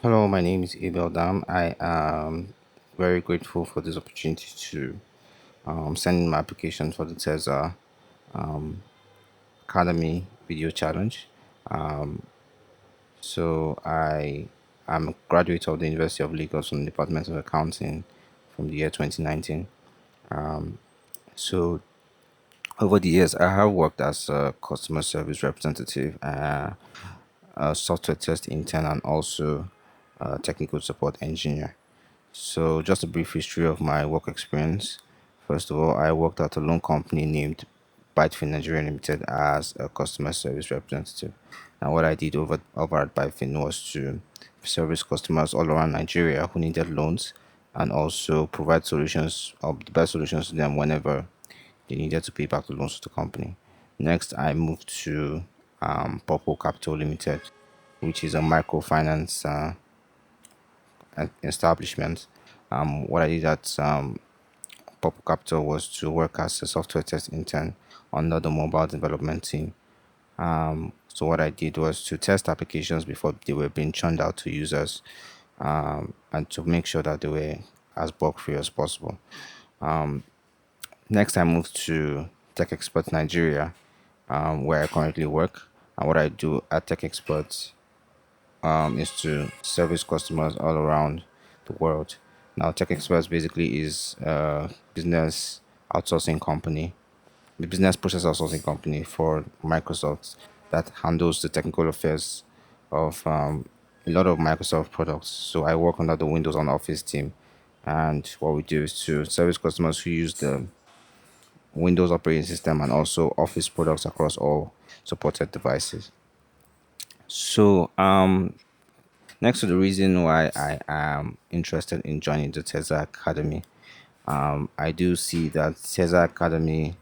Hello, my name is Abel. I am very grateful for this opportunity to send in my application for the Tezza Academy Video Challenge. Um, I am a graduate of the University of Lagos from the Department of Accounting from the year 2019. So over the years, I have worked as a customer service representative, a software test intern, and also a technical support engineer. So, just a brief history of my work experience. First of all, I worked at a loan company named Bytefin Nigeria Limited as a customer service representative. And what I did over at Bytefin was to service customers all around Nigeria who needed loans and also provide solutions or the best solutions to them whenever they needed to pay back the loans to the company. Next, I moved to Purple Capital Limited, which is a microfinance establishment. What I did at Purple Capital was to work as a software test intern under the mobile development team. So what I did was to test applications before they were being churned out to users, and to make sure that they were as bug free as possible. Next, I moved to Tech Expert Nigeria, where I currently work. And what I do at Tech Expert is to service customers all around the world. Now, Tech Experts basically is a business outsourcing company, the business process outsourcing company for Microsoft that handles the technical affairs of a lot of Microsoft products. So I work under the Windows on Office team, and what we do is to service customers who use the Windows operating system and also Office products across all supported devices. So, next to the reason why I am interested in joining the Tezza Academy, I do see that Tezza Academy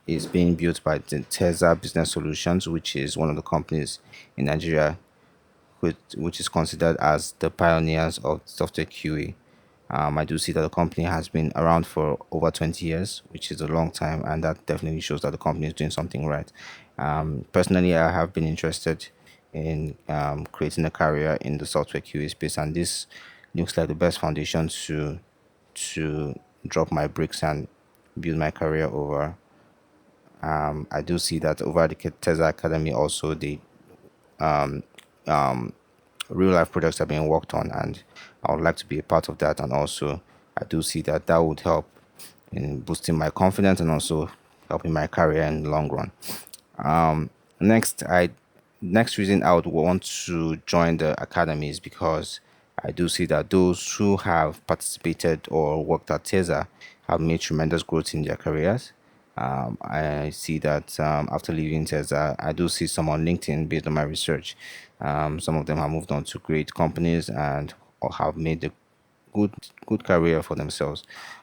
is being built by the Tezza Business Solutions, which is one of the companies in Nigeria which is considered as the pioneers of software QA. I do see that the company has been around for over 20 years, which is a long time, and that definitely shows that the company is doing something right. Personally, I have been interested in creating a career in the software QA space, and this looks like the best foundation to drop my bricks and build my career over. I do see that over at the Tezza Academy also the real life projects are being worked on, and I would like to be a part of that. And also, I do see that that would help in boosting my confidence and also helping my career in the long run. Next, I next reason I would want to join the academy is because I do see that those who have participated or worked at Teza have made tremendous growth in their careers. I see that after leaving Teza, I do see some on LinkedIn based on my research. Some of them have moved on to great companies and or have made a good good career for themselves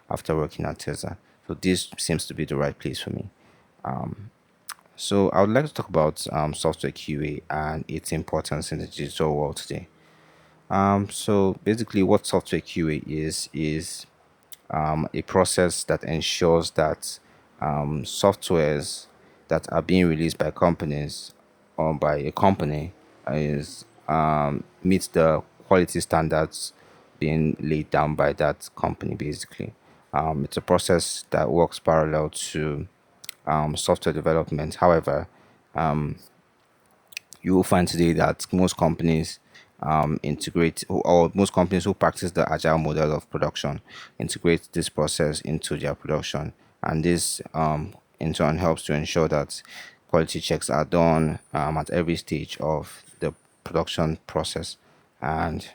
after working at Teza. So this seems to be the right place for me. So I would like to talk about software QA and its importance in the digital world today. So basically, what software QA is a process that ensures that softwares that are being released by companies or by a company is meets the quality standards being laid down by that company. Basically, it's a process that works parallel to software development. However, you will find today that most companies integrate, or most companies who practice the agile model of production integrate this process into their production, and this in turn helps to ensure that quality checks are done at every stage of the production process, and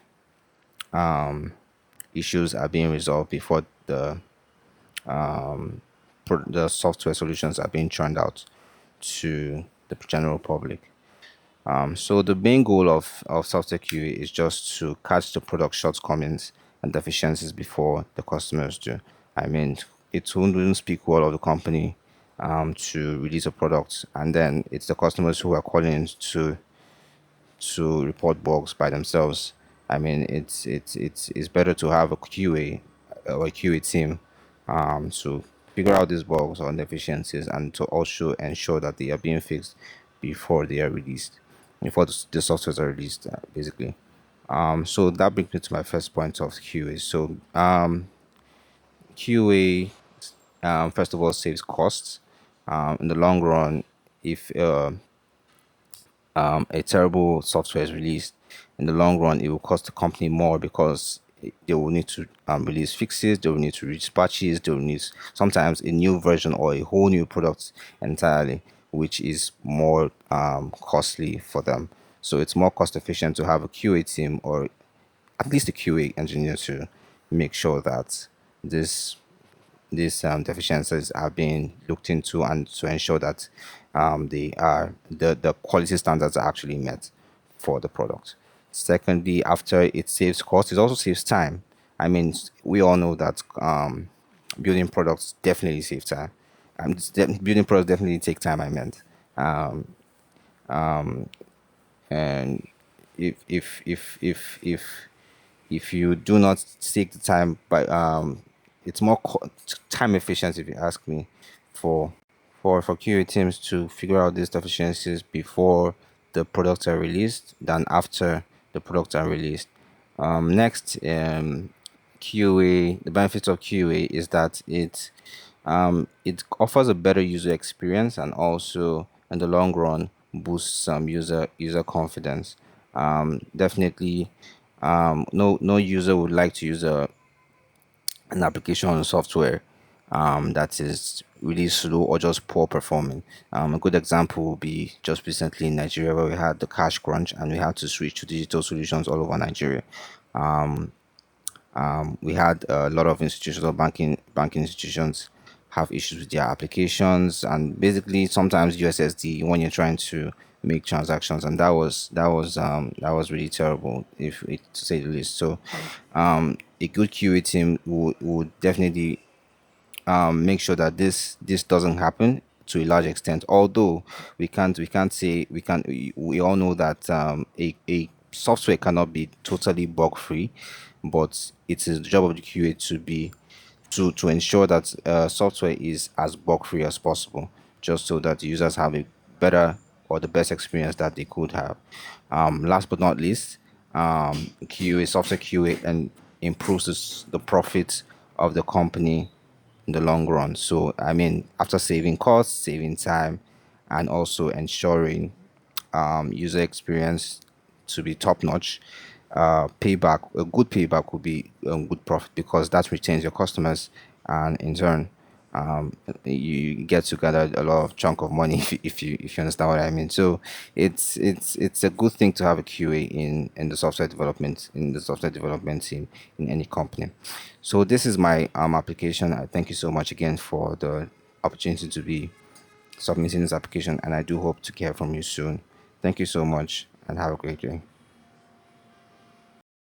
issues are being resolved before the software solutions are being churned out to the general public. So the main goal of software QA is just to catch the product shortcomings and deficiencies before the customers do. I mean, it wouldn't speak well of the company to release a product, and then it's the customers who are calling in to report bugs by themselves. I mean, it's better to have a QA or a QA team to figure out these bugs or deficiencies and to also ensure that they are being fixed before they are released. before the softwares are released, basically. So that brings me to my first point of QA. So QA, first of all, saves costs. In the long run, if a terrible software is released, in the long run, it will cost the company more because they will need to release fixes, they will need to release patches, they will need sometimes a new version or a whole new product entirely, which is more costly for them. So it's more cost efficient to have a QA team or at least a QA engineer to make sure that this these deficiencies are being looked into and to ensure that the quality standards are actually met for the product. Secondly, after it saves cost, it also saves time. I mean, we all know that building products definitely save time. Building products definitely take time. I meant, and if you do not take the time, but it's more time efficient, if you ask me, for for QA teams to figure out these deficiencies before the products are released than after the products are released. Next, QA, the benefits of QA is that it offers a better user experience and also in the long run boosts some user confidence. Definitely, no user would like to use an application or software that is really slow or just poor performing. A good example will be just recently in Nigeria where we had the cash crunch and we had to switch to digital solutions all over Nigeria. We had a lot of institutions or banking institutions have issues with their applications and basically sometimes USSD when you're trying to make transactions, and that was really terrible to say the least. So a good QA team would definitely make sure that this doesn't happen to a large extent. Although we can't say we all know that a software cannot be totally bug free, but it is the job of the QA to be to ensure that software is as bug free as possible, just so that users have a better or the best experience that they could have. Last but not least, QA software QA and improves the profit of the company in the long run. So, I mean, after saving costs, saving time, and also ensuring user experience to be top notch, a good payback would be good profit because that retains your customers, and in turn, you get to gather a lot of chunk of money if you understand what I mean. So it's a good thing to have a QA in the software development team in any company. So this is my application. I thank you so much again for the opportunity to be submitting this application, and I do hope to hear from you soon. Thank you so much, and have a great day.